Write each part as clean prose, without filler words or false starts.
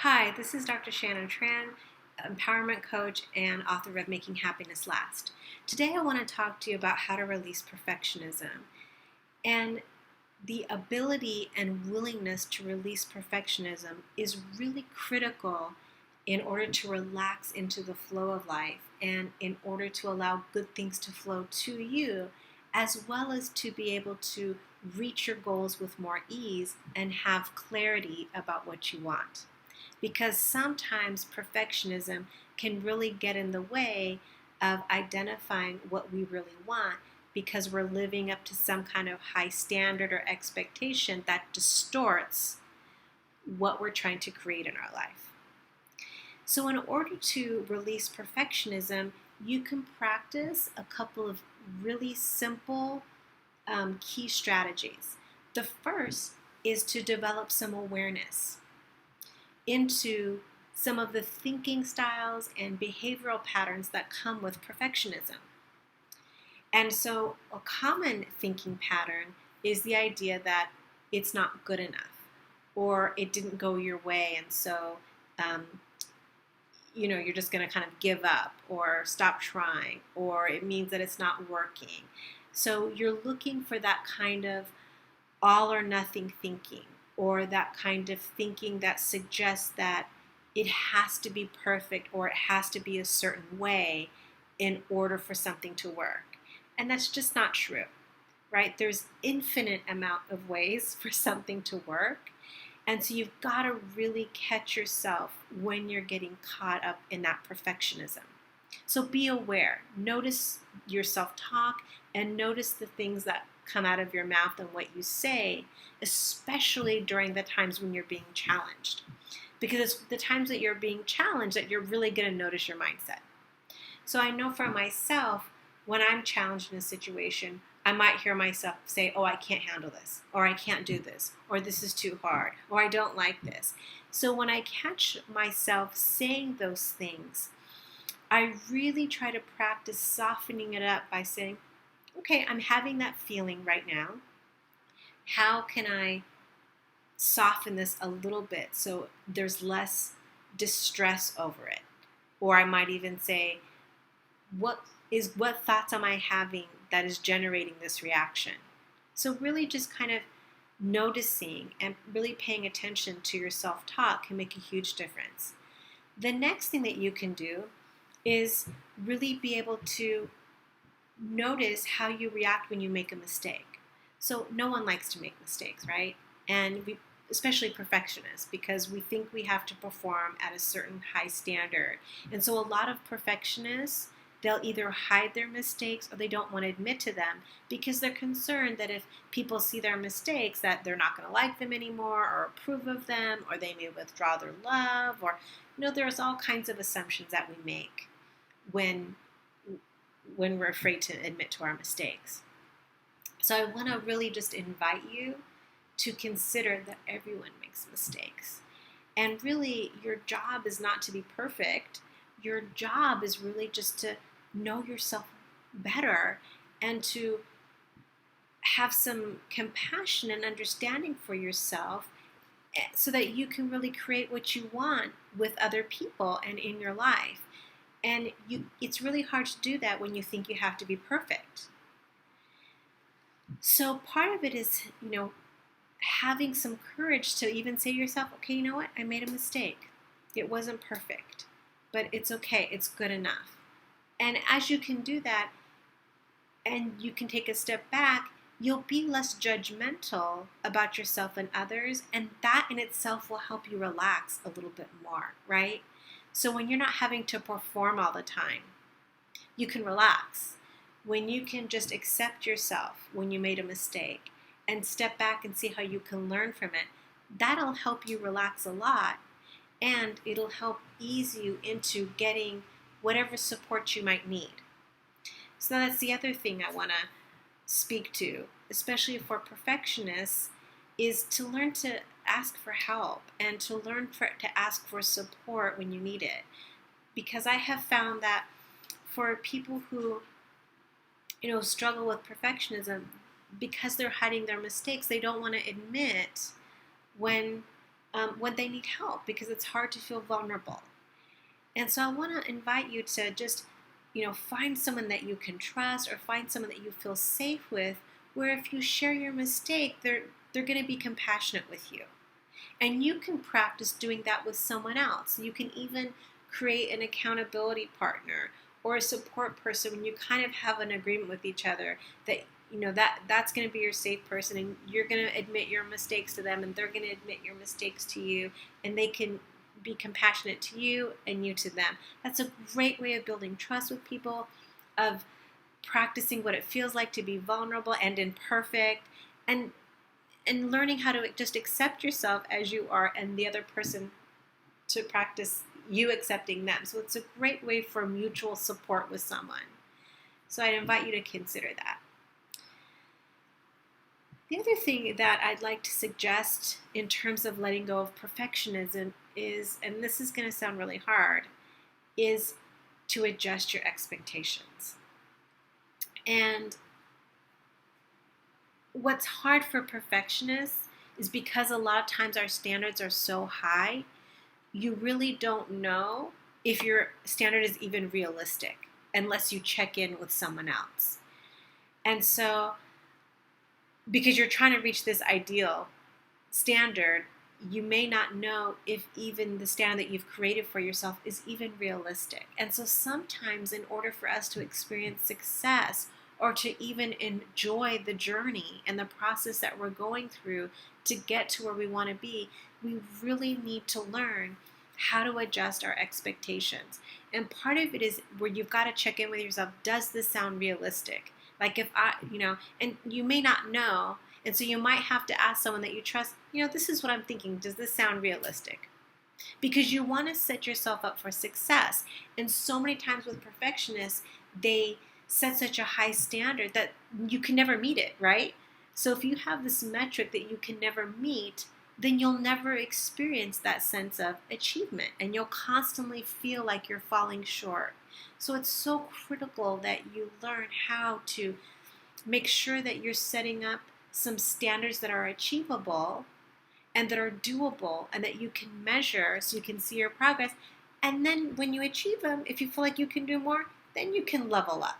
Hi, this is Dr. Shannon Tran, empowerment coach and author of Making Happiness Last. Today I want to talk to you about how to release perfectionism and the ability and willingness to release perfectionism is really critical in order to relax into the flow of life and in order to allow good things to flow to you, as well as to be able to reach your goals with more ease and have clarity about what you want. Because sometimes perfectionism can really get in the way of identifying what we really want because we're living up to some kind of high standard or expectation that distorts what we're trying to create in our life. So in order to release perfectionism, you can practice a couple of really simple key strategies. The first is to develop some awareness into some of the thinking styles and behavioral patterns that come with perfectionism. And so a common thinking pattern is the idea that it's not good enough or it didn't go your way, and so you're just going to kind of give up or stop trying, or it means that it's not working. So you're looking for that kind of all or nothing thinking, or that kind of thinking that suggests that it has to be perfect or it has to be a certain way in order for something to work. And that's just not true, right? There's infinite amount of ways for something to work. And so you've got to really catch yourself when you're getting caught up in that perfectionism. So be aware, notice your self-talk and notice the things that come out of your mouth and what you say, especially during the times when you're being challenged. Because it's the times that you're being challenged that you're really going to notice your mindset. So I know for myself, when I'm challenged in a situation, I might hear myself say, oh, I can't handle this, or I can't do this, or this is too hard, or I don't like this. So when I catch myself saying those things, I really try to practice softening it up by saying, okay, I'm having that feeling right now. How can I soften this a little bit so there's less distress over it? Or I might even say, what thoughts am I having that is generating this reaction? So really just kind of noticing and really paying attention to your self-talk can make a huge difference. The next thing that you can do is really be able to notice how you react when you make a mistake. So no one likes to make mistakes, right? And we, especially perfectionists, because we think we have to perform at a certain high standard. And so a lot of perfectionists, they'll either hide their mistakes or they don't want to admit to them because they're concerned that if people see their mistakes that they're not going to like them anymore or approve of them, or they may withdraw their love, or there's all kinds of assumptions that we make when we're afraid to admit to our mistakes. So I want to really just invite you to consider that everyone makes mistakes. And really, your job is not to be perfect. Your job is really just to know yourself better and to have some compassion and understanding for yourself so that you can really create what you want with other people and in your life. And it's really hard to do that when you think you have to be perfect. So part of it is, having some courage to even say to yourself, okay, you know what? I made a mistake. It wasn't perfect, but it's okay. It's good enough. And as you can do that and you can take a step back, you'll be less judgmental about yourself and others. And that in itself will help you relax a little bit more, right? So when you're not having to perform all the time, you can relax. When you can just accept yourself when you made a mistake and step back and see how you can learn from it, that'll help you relax a lot, and it'll help ease you into getting whatever support you might need. So that's the other thing I want to speak to, especially for perfectionists, is to learn to ask for help and to learn to ask for support when you need it. Because I have found that for people who struggle with perfectionism, because they're hiding their mistakes, they don't want to admit when when they need help, because it's hard to feel vulnerable. And so I want to invite you to just, find someone that you can trust, or find someone that you feel safe with, where if you share your mistake, they're going to be compassionate with you. And you can practice doing that with someone else. You can even create an accountability partner or a support person when you kind of have an agreement with each other that that's going to be your safe person, and you're going to admit your mistakes to them, and they're going to admit your mistakes to you, and they can be compassionate to you and you to them. That's a great way of building trust with people, of practicing what it feels like to be vulnerable and imperfect, and learning how to just accept yourself as you are, and the other person to practice you accepting them. So it's a great way for mutual support with someone. So I'd invite you to consider that. The other thing that I'd like to suggest in terms of letting go of perfectionism is, and this is going to sound really hard, is to adjust your expectations. And what's hard for perfectionists is because a lot of times our standards are so high, you really don't know if your standard is even realistic unless you check in with someone else. And so, because you're trying to reach this ideal standard, you may not know if even the standard that you've created for yourself is even realistic. And so sometimes, in order for us to experience success, or to even enjoy the journey and the process that we're going through to get to where we want to be, we really need to learn how to adjust our expectations. And part of it is where you've got to check in with yourself. Does this sound realistic? Like if and you may not know, and so you might have to ask someone that you trust, this is what I'm thinking. Does this sound realistic? Because you want to set yourself up for success. And so many times with perfectionists, they set such a high standard that you can never meet it, right? So if you have this metric that you can never meet, then you'll never experience that sense of achievement, and you'll constantly feel like you're falling short. So it's so critical that you learn how to make sure that you're setting up some standards that are achievable and that are doable and that you can measure so you can see your progress. And then when you achieve them, if you feel like you can do more, then you can level up.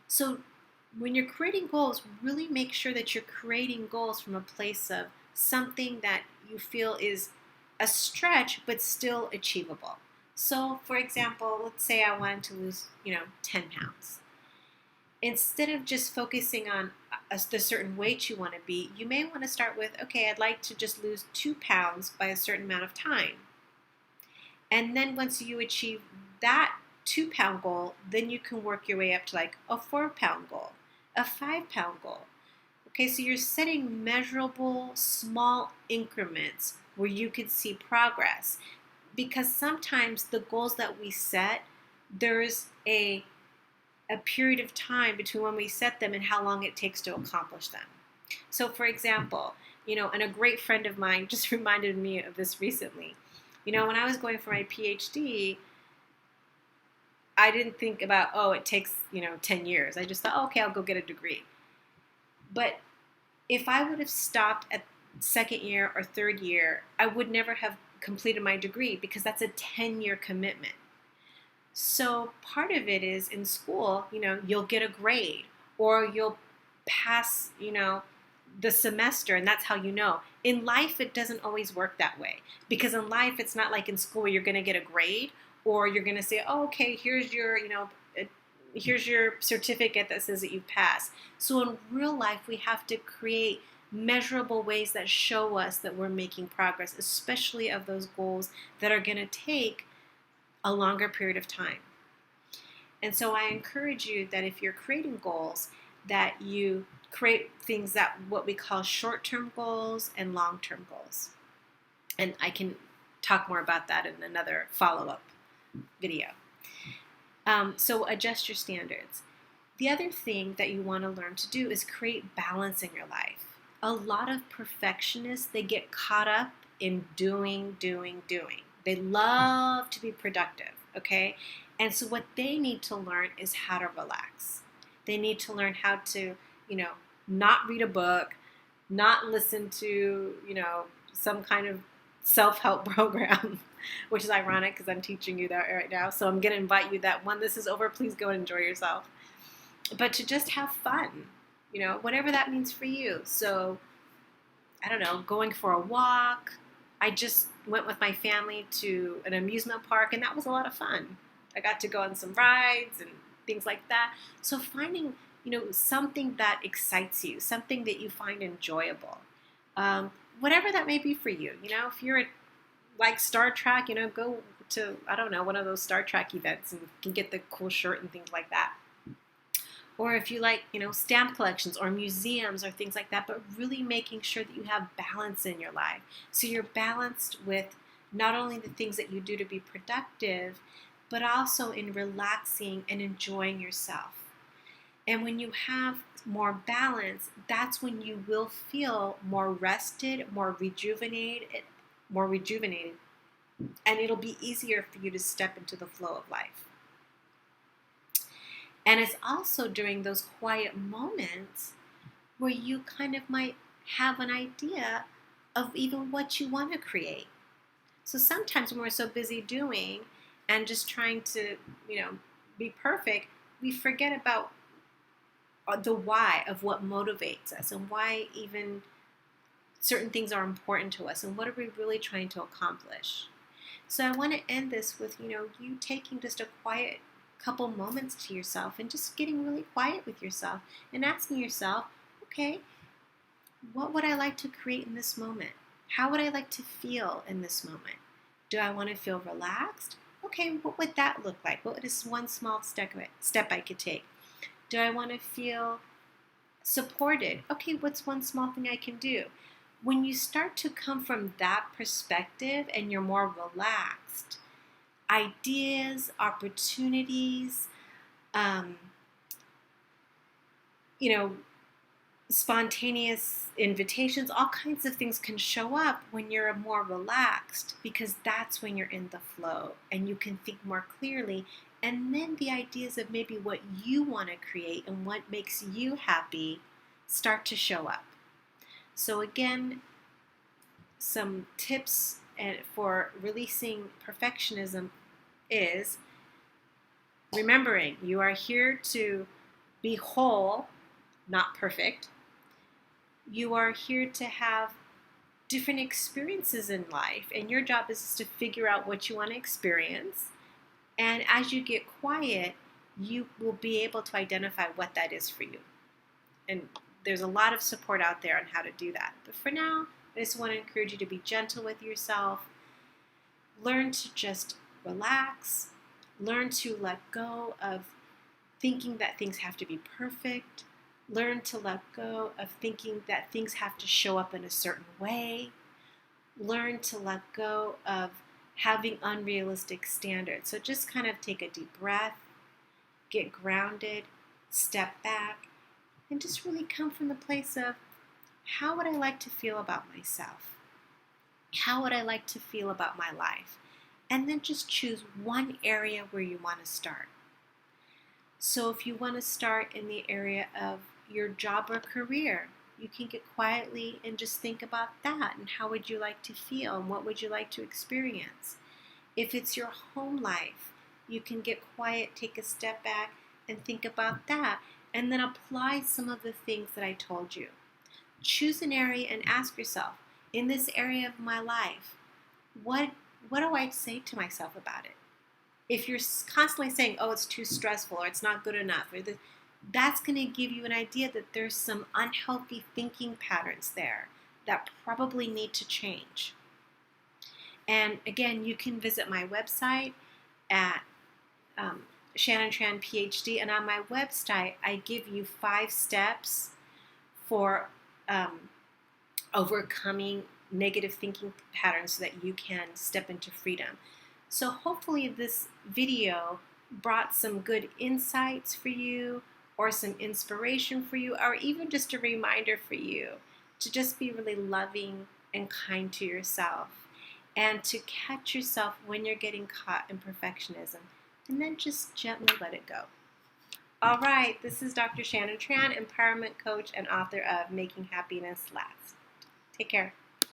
So when you're creating goals, really make sure that you're creating goals from a place of something that you feel is a stretch but still achievable. So for example, let's say I wanted to lose 10 pounds. Instead of just focusing on the certain weight you want to be, you may want to start with, okay, I'd like to just lose 2 pounds by a certain amount of time. And then once you achieve that 2-pound goal, then you can work your way up to like a 4-pound goal, a 5-pound goal. Okay, so you're setting measurable small increments where you can see progress. Because sometimes the goals that we set, there's a period of time between when we set them and how long it takes to accomplish them. So for example, and a great friend of mine just reminded me of this recently. When I was going for my PhD, I didn't think about, it takes, 10 years. I just thought, okay, I'll go get a degree. But if I would have stopped at second year or third year, I would never have completed my degree, because that's a 10-year commitment. So part of it is in school, you'll get a grade, or you'll pass, the semester, and that's how you know. In life, it doesn't always work that way, because in life, it's not like in school where you're going to get a grade, or you're going to say, okay, here's your certificate that says that you've passed. So in real life, we have to create measurable ways that show us that we're making progress, especially of those goals that are going to take a longer period of time. And so I encourage you that if you're creating goals, that you create things that what we call short-term goals and long-term goals. And I can talk more about that in another follow-up video. So adjust your standards. The other thing that you want to learn to do is create balance in your life. A lot of perfectionists, they get caught up in doing. They love to be productive, okay? And so what they need to learn is how to relax. They need to learn how to, not read a book, not listen to, some kind of self-help program, which is ironic because I'm teaching you that right now. So I'm going to invite you that when this is over, please go and enjoy yourself. But to just have fun, whatever that means for you. So, I don't know, going for a walk. I just went with my family to an amusement park, and that was a lot of fun. I got to go on some rides and things like that. So finding, something that excites you, something that you find enjoyable, whatever that may be for you. If you're like Star Trek, go to, I don't know, one of those Star Trek events and you can get the cool shirt and things like that. Or if you like, stamp collections or museums or things like that, but really making sure that you have balance in your life. So you're balanced with not only the things that you do to be productive, but also in relaxing and enjoying yourself. And when you have more balance, that's when you will feel more rested, more rejuvenated, and it'll be easier for you to step into the flow of life. And it's also during those quiet moments where you kind of might have an idea of even what you want to create. So sometimes when we're so busy doing and just trying to, be perfect, we forget about the why of what motivates us and why even certain things are important to us and what are we really trying to accomplish. So I want to end this with, you taking just a quiet couple moments to yourself and just getting really quiet with yourself and asking yourself, okay, what would I like to create in this moment? How would I like to feel in this moment? Do I want to feel relaxed? Okay, what would that look like? What is one small step I could take? Do I want to feel supported? Okay, what's one small thing I can do? When you start to come from that perspective and you're more relaxed, ideas, opportunities, spontaneous invitations, all kinds of things can show up when you're more relaxed, because that's when you're in the flow and you can think more clearly. And then the ideas of maybe what you want to create and what makes you happy start to show up. So again, some tips for releasing perfectionism is remembering you are here to be whole, not perfect. You are here to have different experiences in life, and your job is to figure out what you want to experience. And as you get quiet, you will be able to identify what that is for you. And there's a lot of support out there on how to do that. But for now, I just want to encourage you to be gentle with yourself. Learn to just relax. Learn to let go of thinking that things have to be perfect. Learn to let go of thinking that things have to show up in a certain way. Learn to let go of having unrealistic standards. So just kind of take a deep breath, get grounded, step back, and just really come from the place of, how would I like to feel about myself? How would I like to feel about my life? And then just choose one area where you want to start. So if you want to start in the area of your job or career, you can get quietly and just think about that and how would you like to feel and what would you like to experience. If it's your home life, you can get quiet, take a step back, and think about that, and then apply some of the things that I told you. Choose an area and ask yourself, in this area of my life, what do I say to myself about it? If you're constantly saying, oh, it's too stressful or it's not good enough, that's going to give you an idea that there's some unhealthy thinking patterns there that probably need to change. And again, you can visit my website at Shannon Tran PhD, and on my website, I give you 5 steps for overcoming negative thinking patterns so that you can step into freedom. So hopefully this video brought some good insights for you, or some inspiration for you, or even just a reminder for you to just be really loving and kind to yourself, and to catch yourself when you're getting caught in perfectionism, and then just gently let it go. All right, this is Dr. Shannon Tran, empowerment coach and author of Making Happiness Last. Take care.